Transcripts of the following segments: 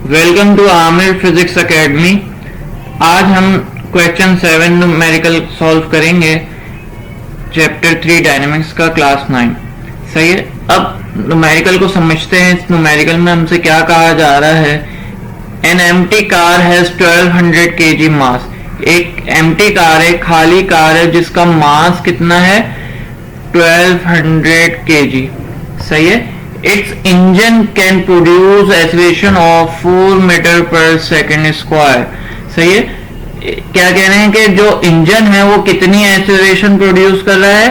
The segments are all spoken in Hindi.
Welcome to Aamir physics academy. आज हम क्वेश्चन 7 न्यूमेरिकल सॉल्व करेंगे, चैप्टर 3 डायनेमिक्स का, क्लास 9। सही है। अब न्यूमेरिकल को समझते हैं। इस न्यूमेरिकल में हमसे क्या कहा जा रहा है। An empty car has 1200 kg मास। एक एम्प्टी कार है, खाली कार है, जिसका मास कितना है 1200 kg। सही है। Its engine can produce acceleration of 4 metre पर सेकेंड स्क्वायर। सही है। क्या कह रहे हैं कि जो इंजन है वो कितनी एक्सेलरेशन प्रोड्यूस कर रहा है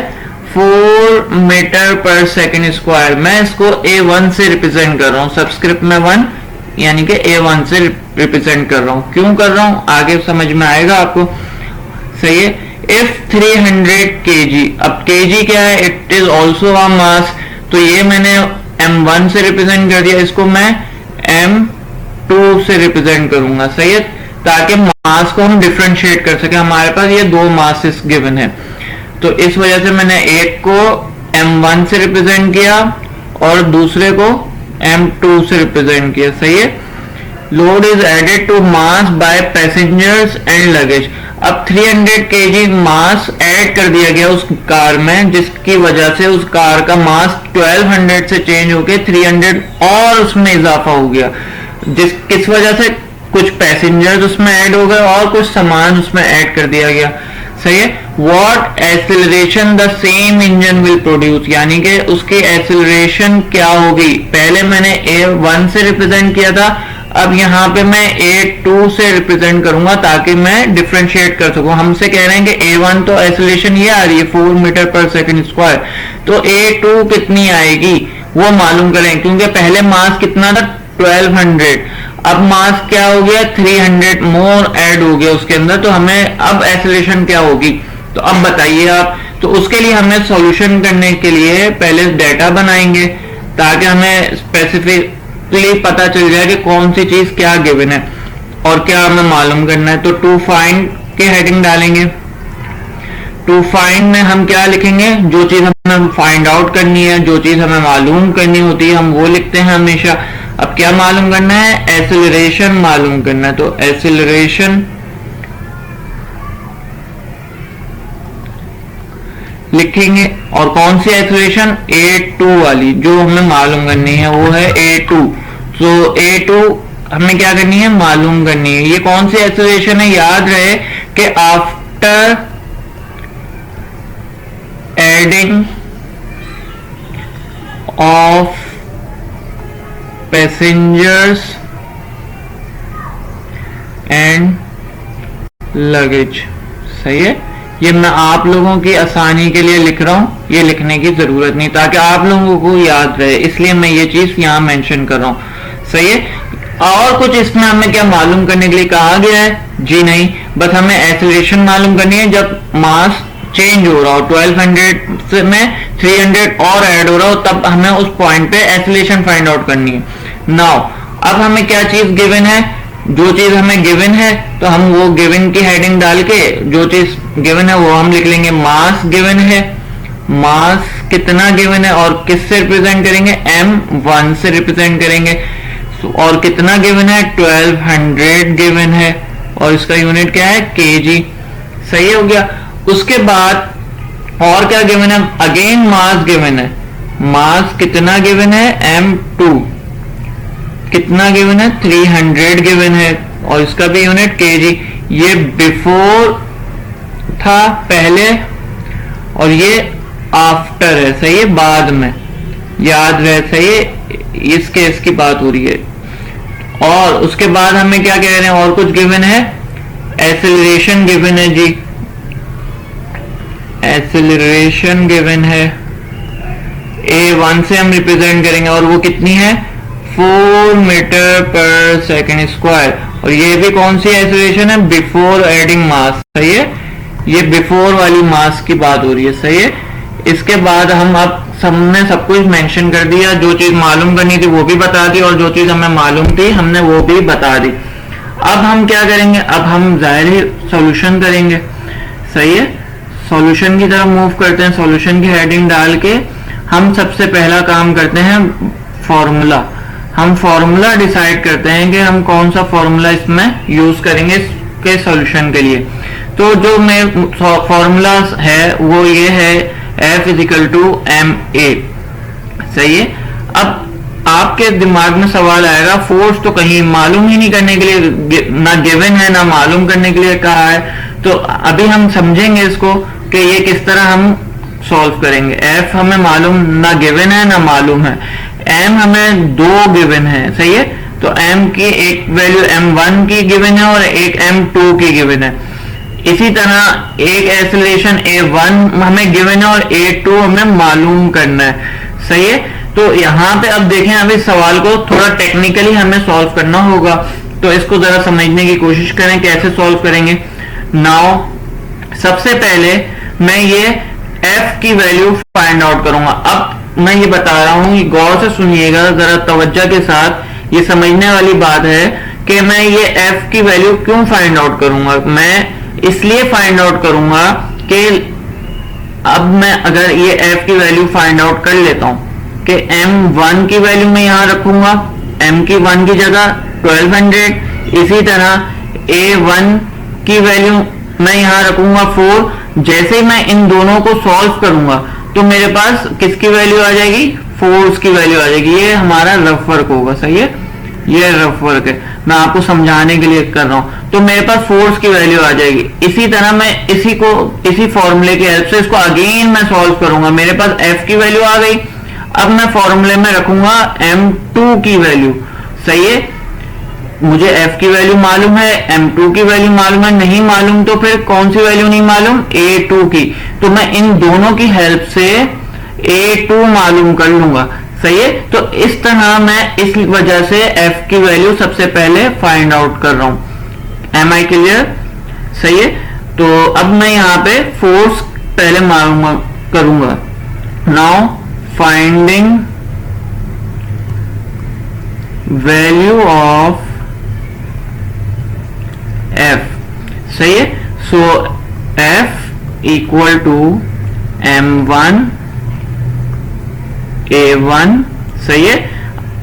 4 मीटर पर सेकेंड स्क्वायर। मैं इसको A1 से रिप्रेजेंट कर रहा हूँ, सबस्क्रिप्ट में 1 यानी कि A1 से रिप्रेजेंट कर रहा हूँ। क्यों कर रहा हूँ आगे समझ में आएगा आपको। सही है। इफ 300 kg, अब kg क्या है, इट इज ऑल्सो अ मास, तो ये मैंने M1 से रिप्रेजेंट कर दिया, इसको मैं M2 से रिप्रेजेंट करूंगा। सही है, ताकि मास को हम डिफरेंशिएट कर सके। हमारे पास ये दो मासेस गिवन है, तो इस वजह से मैंने एक को M1 से रिप्रेजेंट किया और दूसरे को M2 से रिप्रेजेंट किया। सही है। Load is added to mass by passengers and luggage. अब 300 kg मास ऐड कर दिया गया उस कार में, जिसकी वजह से उस कार का मास 1200 से चेंज होके 300 और उसमें इजाफा हो गया। किस वजह से, कुछ पैसेंजर्स उसमें ऐड हो गए और कुछ सामान उसमें ऐड कर दिया गया। सही है। What acceleration the same engine will produce, यानी कि उसकी एक्सेलरेशन क्या होगी। पहले मैंने A1 से रिप्रेजेंट किया था, अब यहाँ पे मैं A2 से रिप्रेजेंट करूंगा ताकि मैं डिफरेंशिएट कर सकूं। हमसे कह रहे हैं कि A1 तो एक्सेलरेशन ये आ रही है 4 मीटर पर सेकेंड स्क्वायर, तो A2 कितनी आएगी वो मालूम करें, क्योंकि पहले मास कितना था 1200, अब मास क्या हो गया 300 मोर ऐड हो गया उसके अंदर, तो हमें अब एक्सेलरेशन क्या होगी। तो अब बताइए आप। तो उसके लिए हमें सॉल्यूशन करने के लिए पहले डाटा बनाएंगे ताकि हमें स्पेसिफिक पता चल जाए कि कौन सी चीज क्या गिवन है और क्या हमें मालूम करना है। तो टू फाइंड के हेडिंग डालेंगे। टू फाइंड में हम क्या लिखेंगे, जो चीज हमें फाइंड आउट करनी है, जो चीज हमें मालूम करनी होती है हम वो लिखते हैं हमेशा। अब क्या मालूम करना है, एक्सेलरेशन मालूम करना है। तो एक्सेलरेशन लिखेंगे, और कौन सी एक्सेलरेशन, A2 वाली जो हमें मालूम करनी है वो है A2। तो A2 हमें क्या करनी है, मालूम करनी है। ये कौन सी एक्सेलरेशन है, याद रहे कि after adding of passengers and luggage. सही है। ये मैं आप लोगों की आसानी के लिए लिख रहा हूं, ये लिखने की जरूरत नहीं, ताकि आप लोगों को याद रहे, इसलिए मैं ये चीज यहां मेंशन कर रहा हूं। सही है। और कुछ इसमें हमें क्या मालूम करने के लिए कहा गया है, जी नहीं, बस हमें एक्सेलरेशन मालूम करनी है जब मास चेंज हो रहा हो, 1200 में 300 और ऐड हो रहा हो, तब हमें उस पॉइंट पे एक्सेलरेशन फाइंड आउट करनी है। नाउ अब हमें क्या चीज गिवन है, जो चीज हमें गिवन है तो हम वो गिवन की हेडिंग डाल के जो चीज गिवन है वो हम लिख लेंगे। मास गिवन है, मास कितना गिवन है और किससे रिप्रेजेंट करेंगे, M1 से रिप्रेजेंट करेंगे। और कितना गिवन है 1200 गिवन है, और इसका यूनिट क्या है kg। सही हो गया। उसके बाद और क्या गिवन है, अगेन मास गिवन है। मास कितना गिवन है, M2 कितना गिवन है 300 गिवन है, और इसका भी यूनिट kg। ये बिफोर था पहले और ये आफ्टर है। सही है, बाद में, याद रहे। सही है, इस केस की बात हो रही है। और उसके बाद हमें क्या कह रहे हैं, और कुछ गिवन है, एक्सेलरेशन गिवन है जी, एक्सेलरेशन गिवन है। A1 से हम रिप्रेजेंट करेंगे और वो कितनी है 4 मीटर पर सेकेंड स्क्वायर, और ये भी कौन सी एक्सेलरेशन है, बिफोर एडिंग मास। सही है, ये बिफोर वाली मास की बात हो रही है। सही है। इसके बाद हम अब हमने सब कुछ मेंशन कर दिया, जो चीज मालूम करनी थी वो भी बता दी और जो चीज हमें मालूम थी हमने वो भी बता दी। अब हम क्या करेंगे, अब हम जाहिर ही सॉल्यूशन करेंगे। सही है। सॉल्यूशन की तरफ मूव करते हैं। सॉल्यूशन की हेडिंग डाल के हम सबसे पहला काम करते हैं फॉर्मूला। हम फॉर्मूला डिसाइड करते हैं कि हम कौन सा फॉर्मूला इसमें यूज करेंगे इसके सॉल्यूशन के लिए। तो जो मैं फॉर्मूला है वो ये है F is equal to M A. सही है। अब आपके दिमाग में सवाल आएगा फोर्स तो कहीं मालूम ही नहीं करने के लिए ना गिवन है ना मालूम करने के लिए कहा है, तो अभी हम समझेंगे इसको कि ये किस तरह हम सॉल्व करेंगे। F हमें मालूम ना गिवन है ना मालूम है, M हमें दो गिवन है। सही है। तो M की एक वैल्यू M1 की गिवन है और एक M2 की गिवन है। इसी तरह एक एक्सेलरेशन A1 हमें गिवन है और A2 हमें मालूम करना है। सही है। तो यहाँ पे अब देखें, अभी सवाल को थोड़ा टेक्निकली हमें सॉल्व करना होगा, तो इसको जरा समझने की कोशिश करें कैसे सॉल्व करेंगे। नाउ सबसे पहले मैं ये F की वैल्यू फाइंड आउट करूंगा। अब मैं ये बता रहा हूं, गौर से सुनिएगा जरा तवज्जो के साथ, ये समझने वाली बात है कि मैं ये F की वैल्यू क्यों फाइंड आउट करूंगा। मैं इसलिए फाइंड आउट करूंगा कि अब मैं अगर ये F की वैल्यू फाइंड आउट कर लेता हूं कि M1 की वैल्यू मैं यहां रखूंगा, M की 1 की जगह 1200। इसी तरह A1 की वैल्यू मैं यहां रखूंगा 4। जैसे ही मैं इन दोनों को सॉल्व करूंगा तो मेरे पास किसकी वैल्यू आ जाएगी, फोर्स की वैल्यू आ जाएगी। ये हमारा रफ वर्क होगा। सही है। ये रफ वर्क है, मैं आपको समझाने के लिए कर रहा हूं। तो मेरे पास फोर्स की वैल्यू आ जाएगी। इसी तरह मैं इसी फॉर्मूले की हेल्प से इसको अगेन मैं सॉल्व करूंगा। मेरे पास F की वैल्यू आ गई। अब मैं फॉर्मूले में रखूंगा M2 की वैल्यू। सही है। मुझे F की वैल्यू मालूम है, M2 की वैल्यू मालूम है, नहीं मालूम तो फिर कौन सी वैल्यू नहीं मालूम, A2 की। तो मैं इन दोनों की हेल्प से A2 मालूम कर लूंगा। सही है। तो इस तरह मैं इस वजह से F की वैल्यू सबसे पहले फाइंड आउट कर रहा हूं। Am I clear. सही है। तो अब मैं यहां पे फोर्स पहले मालूम करूंगा। Now finding value of F। सही है। So F equal to M1 A1। सही है।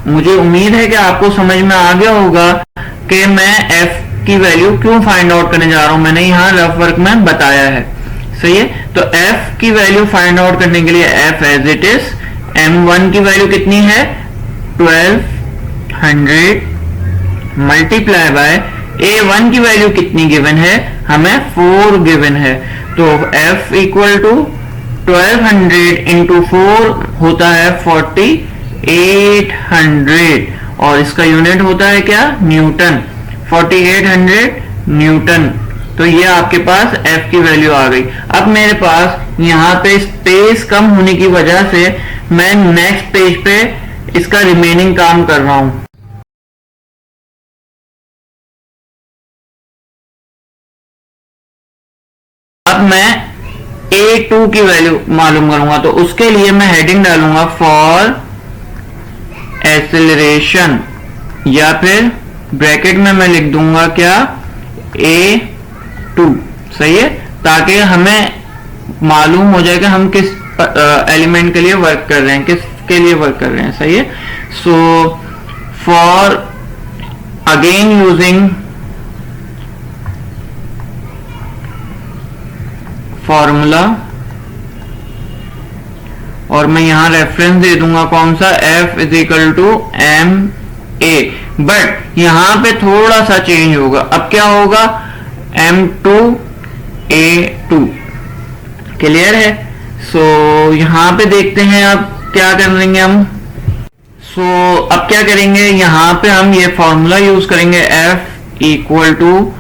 मुझे उम्मीद है कि आपको समझ में आ गया होगा कि मैं F की वैल्यू क्यों फाइंड आउट करने जा रहा हूं। मैंने यहां रफ वर्क में बताया है। सही है। तो F की वैल्यू फाइंड आउट करने के लिए F as it is, M1 की वैल्यू कितनी है 1200 मल्टीप्लाई बाय A1 की वैल्यू कितनी गिवन है, हमें 4 गिवन है। तो F इक्वल टू 1200 इंटू 4 होता है 4800 और इसका यूनिट होता है क्या, न्यूटन। 4800 न्यूटन। तो ये आपके पास F की वैल्यू आ गई। अब मेरे पास यहाँ पे स्पेस कम होने की वजह से मैं नेक्स्ट पेज पे इसका रिमेनिंग काम कर रहा हूं। अब मैं A2 की वैल्यू मालूम करूंगा, तो उसके लिए मैं हेडिंग डालूंगा फॉर एक्सेलरेशन, या फिर ब्रैकेट में मैं लिख दूंगा क्या, A2। सही है। ताकि हमें मालूम हो जाए कि हम किस एलिमेंट के लिए वर्क कर रहे हैं, किसके लिए वर्क कर रहे हैं। सही है। So for again using formula, और मैं यहां रेफरेंस दे दूंगा कौन सा, F is equal to M A. But यहां पे थोड़ा सा चेंज होगा। अब क्या होगा, M2 A2। क्लियर है। सो यहां पे देखते हैं अब क्या करेंगे हम। अब क्या करेंगे, यहां पे हम ये फॉर्मूला यूज करेंगे F equal to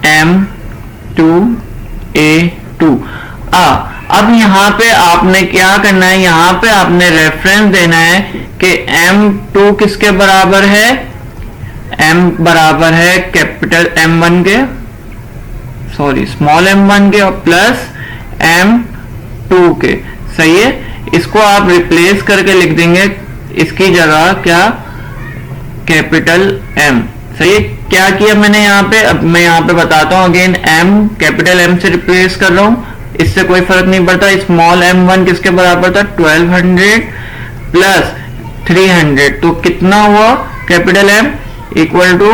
M2 A2। अब यहां पे आपने क्या करना है, यहां पे आपने रेफरेंस देना है कि M2 किसके बराबर है, M बराबर है कैपिटल M1 के, सॉरी स्मॉल m1 के, और प्लस M2 के। सही है। इसको आप रिप्लेस करके लिख देंगे इसकी जगह क्या, कैपिटल M। सही है। क्या किया मैंने यहाँ पे, अब मैं यहाँ पे बताता हूँ अगेन, M कैपिटल M से रिप्लेस कर रहा हूँ, इससे कोई फर्क नहीं पड़ता। स्मॉल m1 किसके बराबर था, 1200 प्लस 300, तो कितना हुआ कैपिटल M इक्वल टू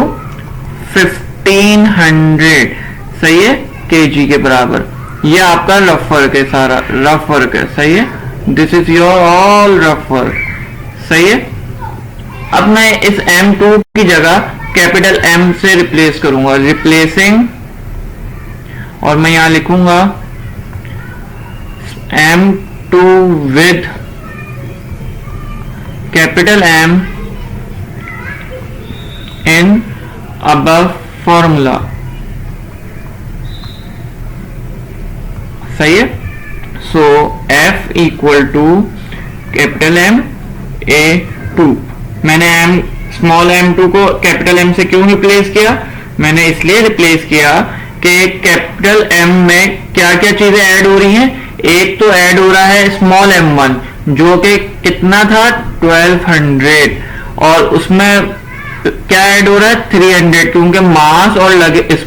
1500, सही है, केजी के बराबर। ये आपका रफ वर्क है, सारा रफ वर्क है, सही है। This is your all rough work, सही है। अब मैं इस M2 की जगह कैपिटल M से रिप्लेस करूंगा, रिप्लेसिंग, और मैं यहां लिखूंगा M2 with capital M in above formula, सही है। So F equal to capital M A2। मैंने स्मॉल m2 को कैपिटल M से क्यों रिप्लेस किया? मैंने इसलिए रिप्लेस किया कि कैपिटल M में क्या क्या चीजें ऐड हो रही हैं। एक तो ऐड हो रहा है स्मॉल m1 जो कि कितना था 1200, और उसमें क्या ऐड हो रहा है 300, क्योंकि मास और लगेज,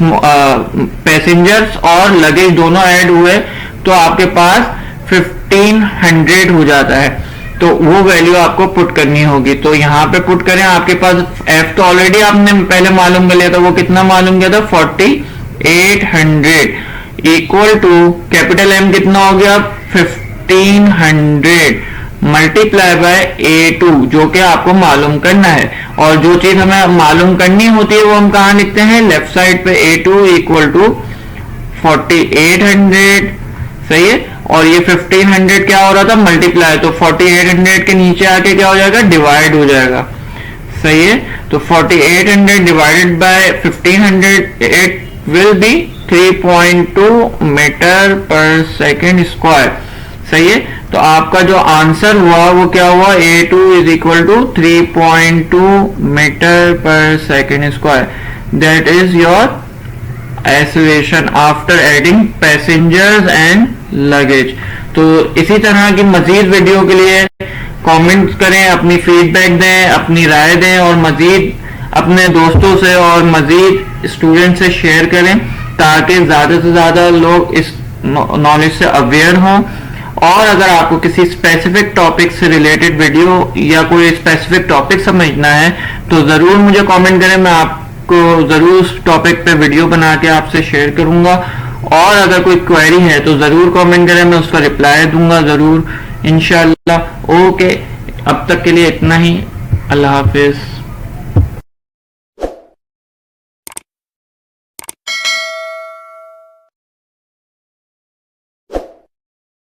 पैसेंजर्स और लगेज दोनों ऐड हुए तो आपके पास 1500 हो जाता है। तो वो वैल्यू आपको पुट करनी होगी, तो यहाँ पे पुट करें। आपके पास F तो ऑलरेडी आपने पहले मालूम कर लिया था, वो कितना मालूम किया था 4800 इक्वल टू कैपिटल M कितना हो गया 1500 मल्टीप्लाई बाय A2 जो कि आपको मालूम करना है। और जो चीज हमें मालूम करनी होती है वो हम कहाँ लिखते हैं, लेफ्ट साइड पे A2 इक्वल टू 4800, सही है। और ये 1500 क्या हो रहा था मल्टीप्लाई, तो 4800 के नीचे आके क्या हो जाएगा डिवाइड हो जाएगा, सही है। तो 4800 divided by 1500 it will be 3.2 metre पर सेकेंड स्क्वायर, सही है। तो आपका जो आंसर हुआ वो क्या हुआ, A2 is equal to 3.2 metre पर second square. That is your acceleration after adding passengers and luggage. तो इसी तरह की मजीद वीडियो के लिए कमेंट्स करें, अपनी फीडबैक दें, अपनी राय दें, और मजीद अपने दोस्तों से और मजीद स्टूडेंट से शेयर करें ताकि ज़्यादा से ज़्यादा लोग इस नॉलेज से अवेयर हों। और अगर आपको किसी स्पेसिफिक टॉपिक से रिलेटेड वीडियो या कोई स्पेसिफिक टॉपिक समझना है तो ज़रूर मुझे कमेंट करें, मैं आपको ज़रूर उस टॉपिक पे वीडियो बना के आपसे शेयर करूँगा। और अगर कोई क्वेरी है तो ज़रूर कमेंट करें, मैं उसका रिप्लाई दूंगा ज़रूर इंशाल्लाह। ओके, अब तक के लिए इतना ही, अल्लाह हाफिज़।